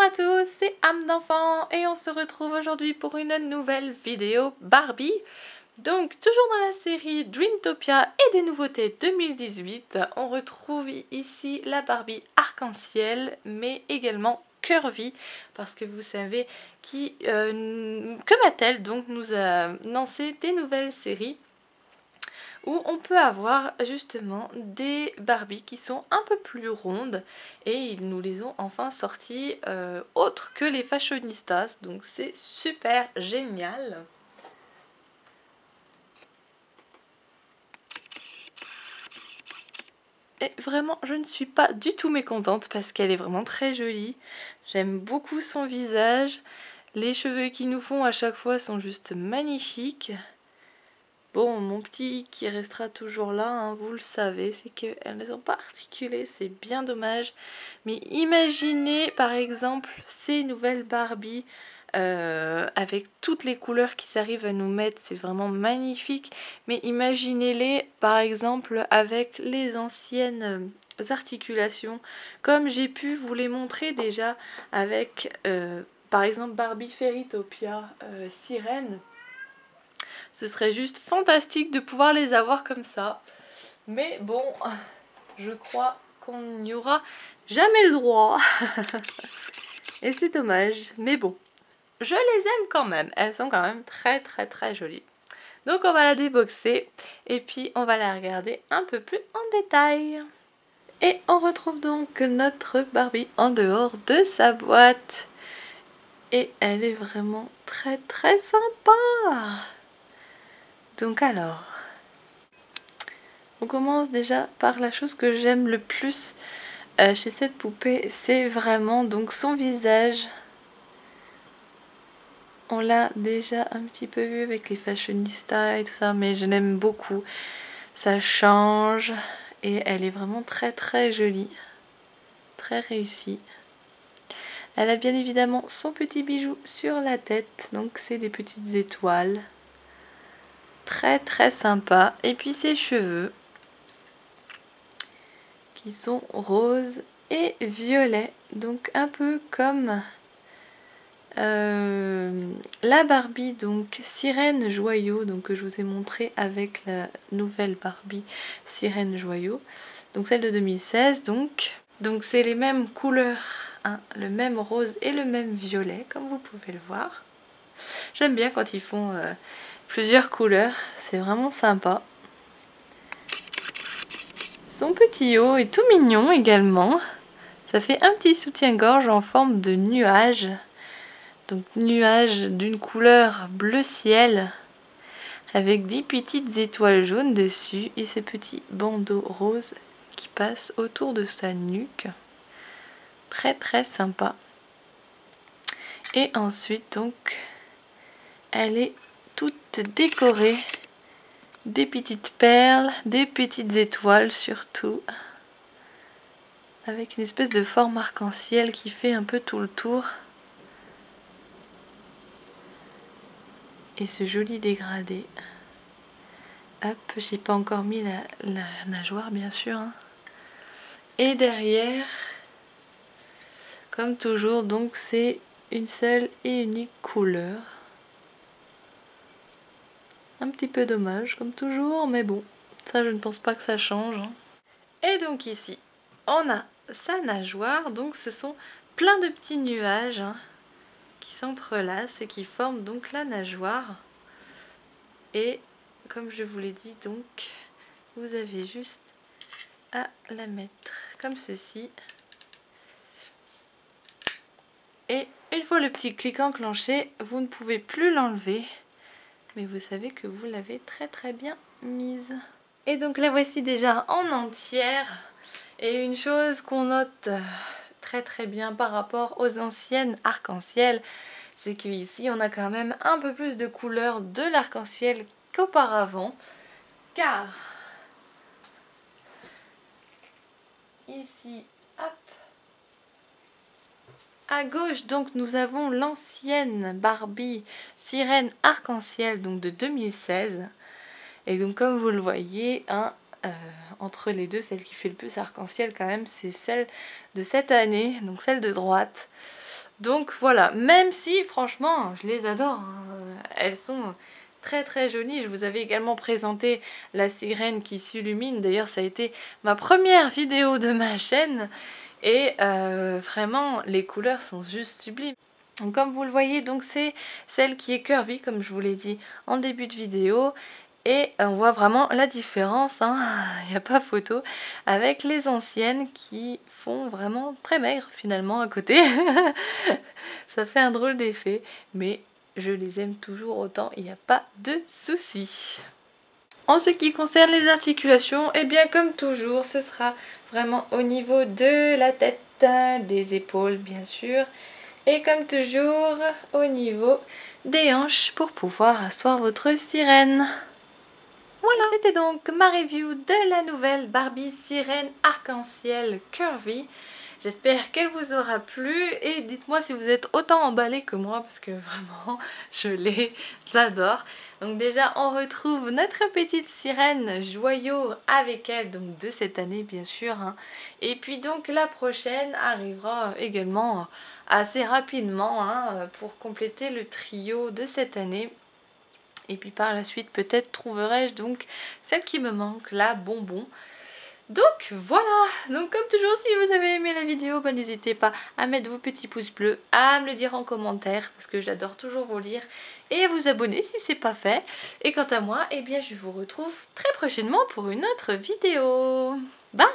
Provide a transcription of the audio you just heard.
à tous, c'est âme d'enfant et on se retrouve aujourd'hui pour une nouvelle vidéo Barbie. Donc toujours dans la série Dreamtopia et des nouveautés 2018, on retrouve ici la Barbie arc-en-ciel mais également curvy parce que vous savez que Mattel donc nous a lancé des nouvelles séries où on peut avoir justement des Barbies qui sont un peu plus rondes et ils nous les ont enfin sorties autres que les fashionistas, donc c'est super génial. Et vraiment, je ne suis pas du tout mécontente parce qu'elle est vraiment très jolie. J'aime beaucoup son visage. Les cheveux qu'ils nous font à chaque fois sont juste magnifiques. Bon, mon petit qui restera toujours là, hein, vous le savez, c'est qu'elles ne sont pas articulées, c'est bien dommage. Mais imaginez par exemple ces nouvelles Barbie avec toutes les couleurs qu'ils arrivent à nous mettre, c'est vraiment magnifique. Mais imaginez-les par exemple avec les anciennes articulations, comme j'ai pu vous les montrer déjà avec par exemple Barbie Fairytopia Sirène. Ce serait juste fantastique de pouvoir les avoir comme ça. Mais bon, je crois qu'on n'y aura jamais le droit. Et c'est dommage. Mais bon, je les aime quand même. Elles sont quand même très jolies. Donc on va la déboxer et puis on va la regarder un peu plus en détail. Et on retrouve donc notre Barbie en dehors de sa boîte. Et elle est vraiment très sympa. Donc alors, on commence déjà par la chose que j'aime le plus chez cette poupée, c'est vraiment donc son visage. On l'a déjà un petit peu vu avec les fashionistas et tout ça, mais je l'aime beaucoup. Ça change et elle est vraiment très jolie, très réussie. Elle a bien évidemment son petit bijou sur la tête, donc c'est des petites étoiles. Très sympa. Et puis ses cheveux qui sont roses et violets, donc un peu comme la Barbie donc Sirène Joyau, donc que je vous ai montré avec la nouvelle Barbie Sirène Joyau, donc celle de 2016. Donc c'est les mêmes couleurs, hein, le même rose et le même violet comme vous pouvez le voir. J'aime bien quand ils font plusieurs couleurs, c'est vraiment sympa. Son petit haut est tout mignon également. Ça fait un petit soutien-gorge en forme de nuage. Donc nuage d'une couleur bleu ciel avec 10 petites étoiles jaunes dessus et ce petit bandeau rose qui passe autour de sa nuque. Très sympa. Et ensuite donc elle est toute décorée des petites perles, des petites étoiles surtout, avec une espèce de forme arc-en-ciel qui fait un peu tout le tour. Et ce joli dégradé. Hop, j'ai pas encore mis la nageoire bien sûr. Hein. Et derrière, comme toujours, donc c'est une seule et unique couleur. Un petit peu dommage comme toujours, mais bon, ça je ne pense pas que ça change. Hein. Et donc ici, on a sa nageoire, donc ce sont plein de petits nuages hein, qui s'entrelacent et qui forment donc la nageoire. Et comme je vous l'ai dit, donc vous avez juste à la mettre comme ceci. Et une fois le petit clic enclenché, vous ne pouvez plus l'enlever. Mais vous savez que vous l'avez très bien mise. Et donc la voici déjà en entière. Et une chose qu'on note très bien par rapport aux anciennes arc-en-ciel, c'est qu'ici on a quand même un peu plus de couleurs de l'arc-en-ciel qu'auparavant. Car ici, hop, à gauche, donc nous avons l'ancienne Barbie Sirène arc-en-ciel donc de 2016. Et donc comme vous le voyez, hein, entre les deux, celle qui fait le plus arc-en-ciel quand même, c'est celle de cette année, donc celle de droite. Donc voilà, même si franchement je les adore, hein. Elles sont très très jolies. Je vous avais également présenté la sirène qui s'illumine, d'ailleurs ça a été ma première vidéo de ma chaîne et vraiment les couleurs sont juste sublimes. Donc, comme vous le voyez, donc c'est celle qui est curvy comme je vous l'ai dit en début de vidéo. Et on voit vraiment la différence, hein, il n'y a pas photo, avec les anciennes qui font vraiment très maigres finalement à côté. Ça fait un drôle d'effet, mais je les aime toujours autant, il n'y a pas de souci. En ce qui concerne les articulations, et bien comme toujours, ce sera vraiment au niveau de la tête, des épaules bien sûr, et comme toujours au niveau des hanches pour pouvoir asseoir votre sirène. Voilà. C'était donc ma review de la nouvelle Barbie Sirène Arc-en-Ciel Curvy. J'espère qu'elle vous aura plu et dites-moi si vous êtes autant emballé que moi parce que vraiment je les adore. Donc déjà on retrouve notre petite sirène joyau avec elle, donc de cette année bien sûr, hein. Et puis donc la prochaine arrivera également assez rapidement, hein, pour compléter le trio de cette année. Et puis par la suite peut-être trouverai-je donc celle qui me manque, la bonbon. Donc voilà, donc comme toujours si vous avez aimé la vidéo, n'hésitez pas à mettre vos petits pouces bleus, à me le dire en commentaire parce que j'adore toujours vous lire, et à vous abonner si c'est pas fait. Et quant à moi, eh bien je vous retrouve très prochainement pour une autre vidéo. Bye!